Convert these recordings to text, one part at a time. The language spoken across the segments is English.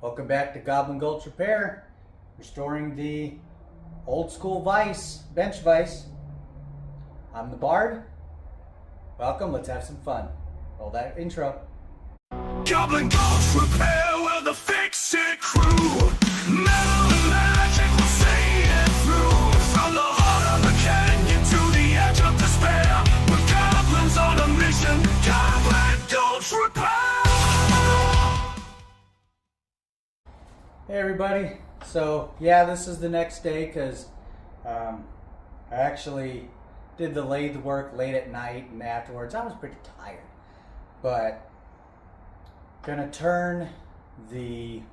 Welcome back to Goblin Gulch Repair, restoring the old school vise, bench vise. I'm the Bard. Welcome, let's have some fun. Roll that intro. Goblin Gulch Repair, we're the fix-it crew. Metal and magic will see it through. From the heart of the canyon to the edge of despair, we're goblins on a mission. Goblin Gulch Repair. Hey everybody, so yeah, this is the next day because I actually did the lathe work late at night, and afterwards I was pretty tired. But gonna turn the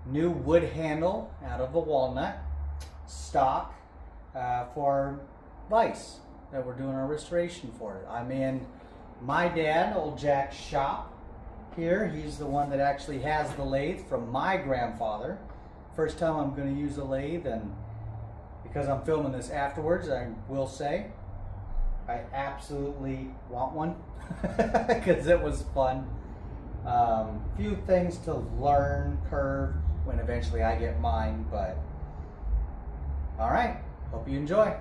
new wood handle out of the walnut stock for vise that we're doing our restoration for. I'm in my dad, old Jack's shop here. He's the one that actually has the lathe from my grandfather. First time I'm going to use a lathe, and because I'm filming this afterwards, I will say I absolutely want one because it was fun. Few things to learn, curve, when eventually I get mine, but all right, hope you enjoy.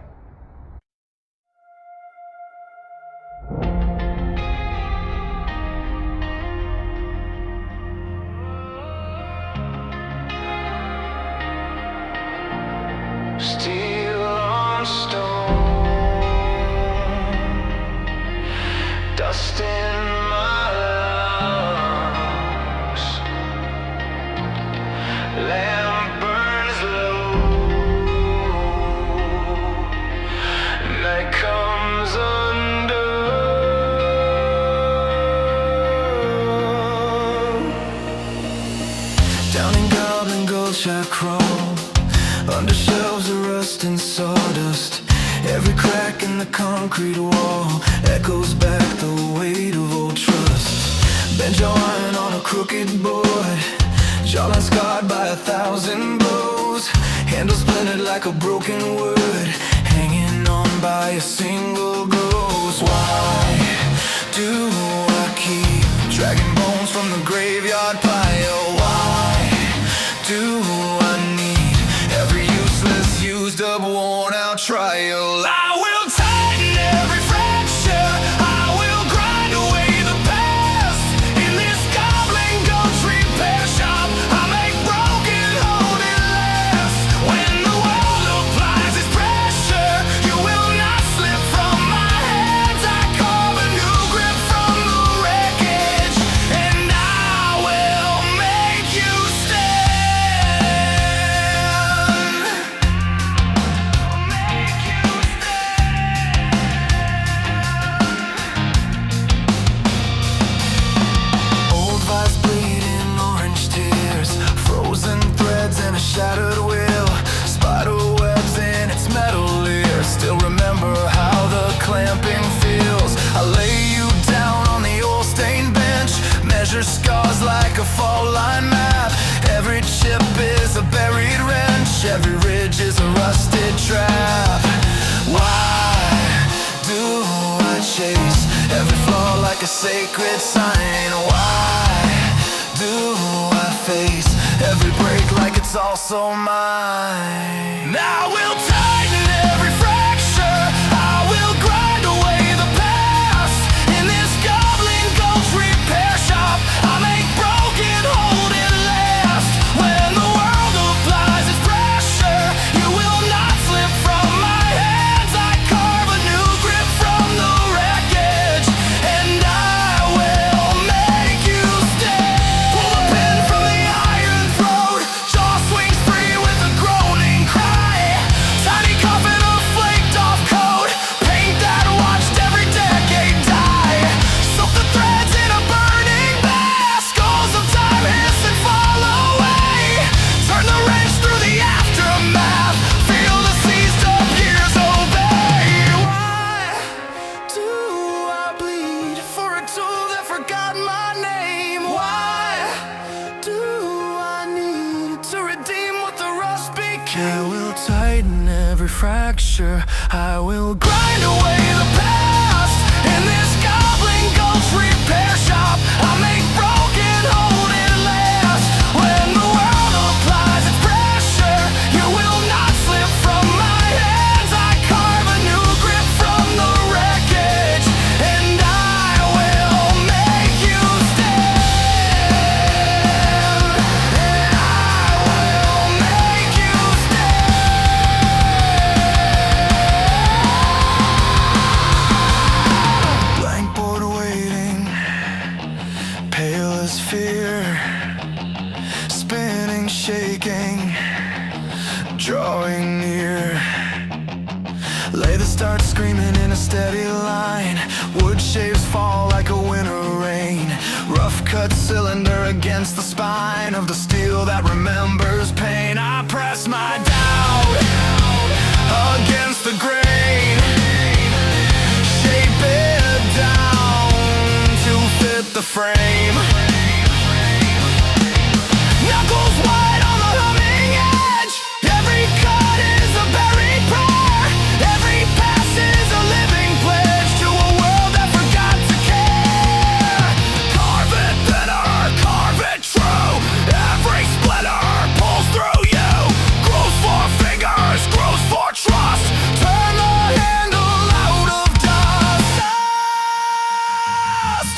Steel on stone, dust in my lungs, lamp burns low, night comes undone. Down in Goblin Gulch I crawl, under shelves of rust and sawdust. Every crack in the concrete wall echoes back the weight of old trust. Bend your iron on a crooked board, jawline scarred by 1,000 blows. Handle splintered like a broken word, hanging on by a single ghost. Why do I keep dragging bones from the graveyard pile? Why do I need every useless, used up, worn out trial? I will tighten every fracture, I will grind away the past. In this Goblin Gulch repair shop, I make broken hold it last. When the world applies its pressure, you will not slip from my hands. I carve a new grip from the wreckage, and I will make you stand. Old vise bleeding orange tears, frozen threads and a shattered wheel, spider webs in its metal ear. Still remember how the clamping feels. I lay you down on the old stained bench, measure scars like a fault line map. Every chip is a buried wrench, every ridge is a rusted trap. Why do I chase every flaw like a sacred sign? Why do I face every break like it's also mine? I will tighten every fracture, I will grind away the past. In this Goblin Gulch repair shop, I make broken hold it last. When the world applies its pressure, you will not slip from my hands. I carve a new grip from the wreckage, and I will make you stand. Pull the pin from the iron throat, jaw swings free with a groaning cry. Tiny coffin of flaked off coat, paint that watched every decade die. Soak the threads in a burning bath, skulls of time hiss and fall away. Turn the wrench through the aftermath, feel the seized up years obey. Why do I bleed for a tool that forgot my name? Why do I need to redeem what the rust became? I will tighten every fracture, I will grind away the past. In this Goblin Gulch repair shop, I make broken hold it last. When the world drawing near. Lathe starts screaming in a steady line. Wood shaves fall like a winter rain. Rough cut cylinder against the spine of the steel that remembers pain. I press my doubt against the grain. Shape it down to fit the frame. Knuckles wide on the humming edge. Every cut is a buried prayer. Every pass is a living pledge to a world that forgot to care. Carve it thinner, carve it true. Every splitter pulls through you. Grows for fingers, grows for trust. Turn the handle out of dust.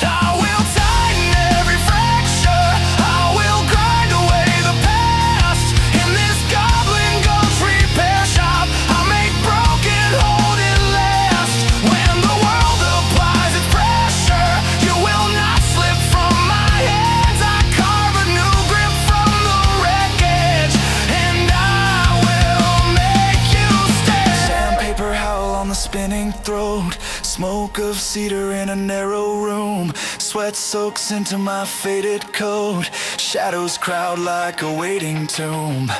I will tighten every fracture. I will grind away the past. In this goblin ghost repair shop, I make broken hold it last. When the world applies its pressure, you will not slip from my hands. I carve a new grip from the wreckage, and I will make you stand. Sandpaper howl on the spinning throat. Smoke of cedar in a narrow room. Sweat soaks into my faded coat. Shadows crowd like a waiting tomb.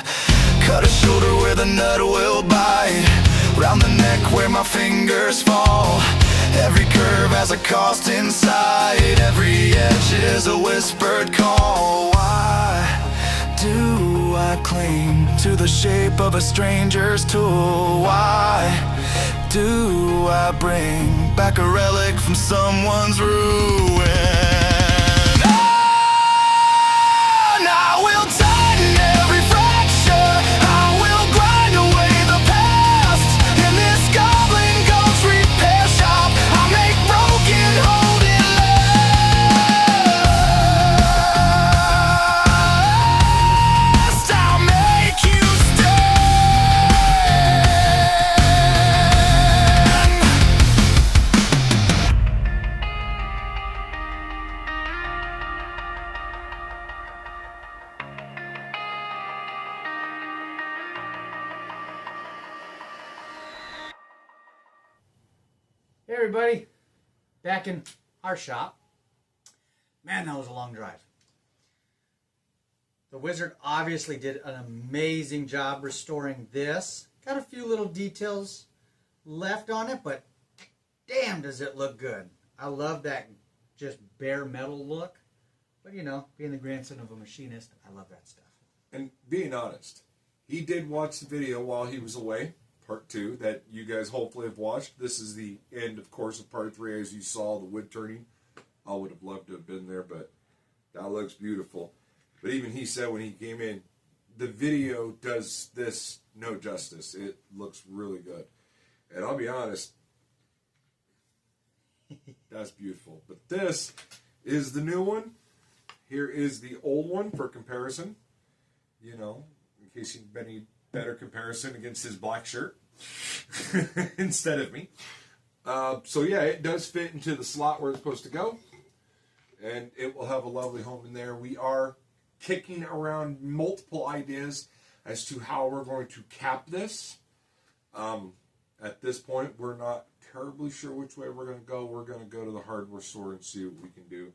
Cut a shoulder where the nut will bite. Round the neck where my fingers fall. Every curve has a cost inside. Every edge is a whispered call. Why do I cling to the shape of a stranger's tool? Why do I bring back a relic from someone's ruin? And I will tighten every fracture. I will grind away the past. In this goblin ghost repair shop, I make broken hold it last. I'll make you Hey everybody, back in our shop. Man, that was a long drive. The wizard obviously did an amazing job restoring this. Got a few little details left on it, but damn does it look good. I love that just bare metal look. But you know, being the grandson of a machinist, I love that stuff. And being honest, he did watch the video while he was away, part 2, that you guys hopefully have watched. This is the end, of course, of part 3, as you saw the wood turning. I would have loved to have been there, but that looks beautiful. But even he said when he came in, the video does this no justice. It looks really good. And I'll be honest, that's beautiful. But this is the new one. Here is the old one for comparison. You know, in case you need better comparison against his black shirt instead of me. So yeah, it does fit into the slot where it's supposed to go. And it will have a lovely home in there. We are kicking around multiple ideas as to how we're going to cap this. At this point, we're not terribly sure which way we're going to go. We're going to go to the hardware store and see what we can do.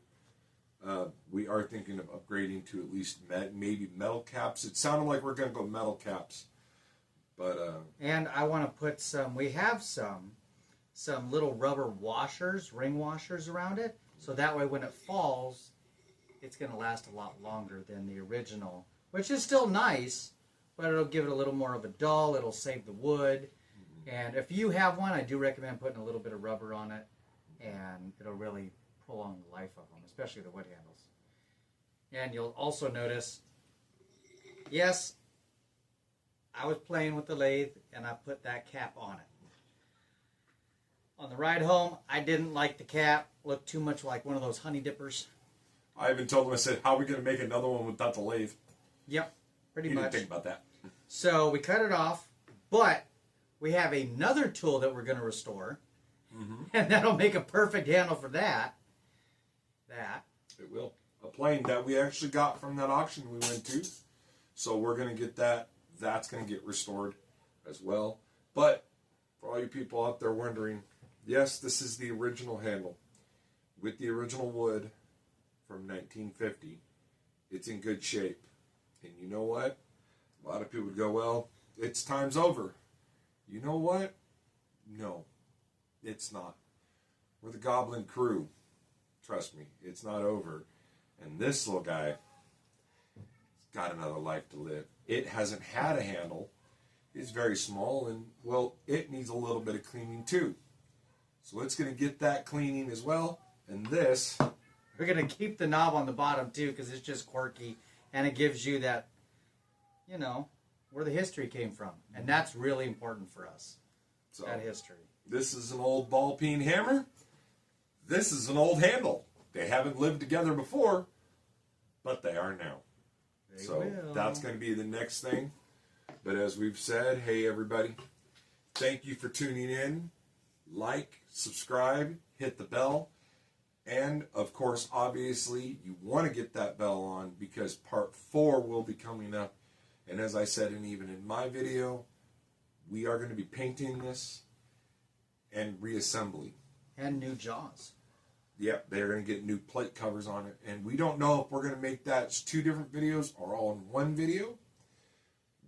We are thinking of upgrading to at least maybe metal caps. It sounded like we're going to go metal caps. But and I want to put some, we have some little rubber washers, ring washers around it. So that way when it falls, it's going to last a lot longer than the original, which is still nice, but it'll give it a little more of a dull. It'll save the wood. And if you have one, I do recommend putting a little bit of rubber on it, and it'll really prolong the life of them, especially the wood handles. And you'll also notice, yes, I was playing with the lathe, and I put that cap on it. On the ride home, I didn't like the cap. Looked too much like one of those honey dippers. I even told him, I said, how are we going to make another one without the lathe? Yep, pretty He much. didn't think about that. So we cut it off, but we have another tool that we're going to restore, and that'll make a perfect handle for that. It will. A plane that we actually got from that auction we went to. So we're going to get that that's going to get restored as well. But for all you people out there wondering, yes, this is the original handle with the original wood from 1950. It's in good shape. And you know what? A lot of people would go, well, it's time's over. You know what? No, it's not. We're the Goblin Crew. Trust me, it's not over. And this little guy has got another life to live. It hasn't had a handle. It's very small, and, well, it needs a little bit of cleaning too. So it's going to get that cleaning as well. And this... We're going to keep the knob on the bottom too, because it's just quirky, and it gives you that, you know, where the history came from. And that's really important for us, so, that history. This is an old ball peen hammer. This is an old handle. They haven't lived together before, but they are now. They so will. That's going to be the next thing. But as we've said, hey everybody, thank you for tuning in. Like, subscribe, hit the bell. And, of course, obviously, you want to get that bell on because part 4 will be coming up. And as I said, and even in my video, we are going to be painting this and reassembling. And new jaws. Yep, they're going to get new plate covers on it. And we don't know if we're going to make that 2 different videos or all in one video.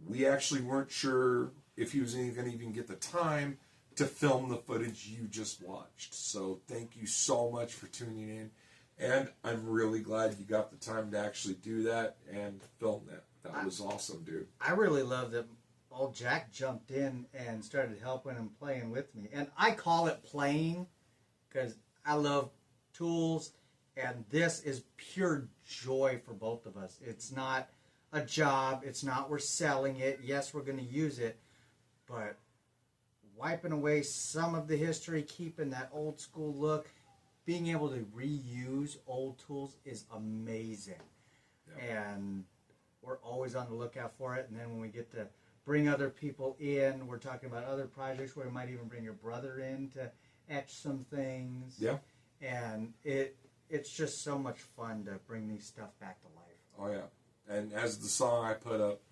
We actually weren't sure if he was going to even get the time to film the footage you just watched. So thank you so much for tuning in. And I'm really glad you got the time to actually do that and film that. That was awesome, dude. I really love that old Jack jumped in and started helping and playing with me. And I call it playing because I love tools, and this is pure joy for both of us. It's not a job. It's not we're selling it. Yes, we're going to use it, but wiping away some of the history, keeping that old school look, being able to reuse old tools is amazing. Yep. And we're always on the lookout for it. And then when we get to bring other people in, we're talking about other projects where we might even bring your brother in to etch some things. Yeah. And it's just so much fun to bring these stuff back to life. Oh, yeah. And as the song I put up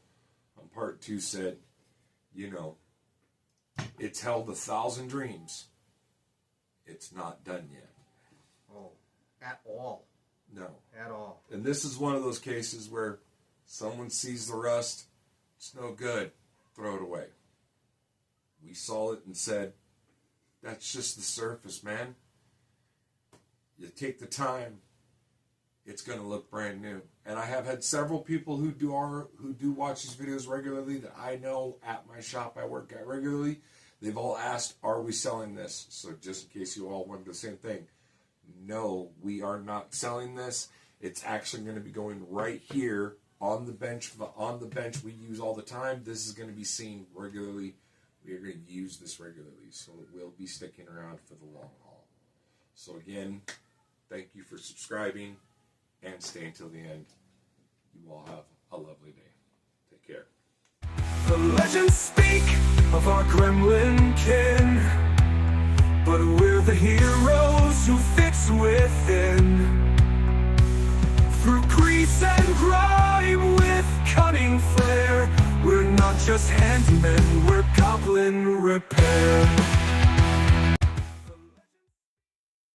on part 2 said, you know, it's held 1,000 dreams. It's not done yet. Oh, at all. No. At all. And this is one of those cases where someone sees the rust, it's no good, throw it away. We saw it and said, that's just the surface, man. You take the time, it's going to look brand new. And I have had several people who do watch these videos regularly that I know at my shop I work at regularly. They've all asked, are we selling this? So just in case you all wonder the same thing, no, we are not selling this. It's actually going to be going right here on the bench we use all the time. This is going to be seen regularly. We are going to use this regularly, so it will be sticking around for the long haul. So again, thank you for subscribing and staying till the end. You all have a lovely day. Take care. The legends speak of our gremlin kin, but we're the heroes who fix within. Through grease and grime with cunning flair, we're not just handymen, we're goblin repair.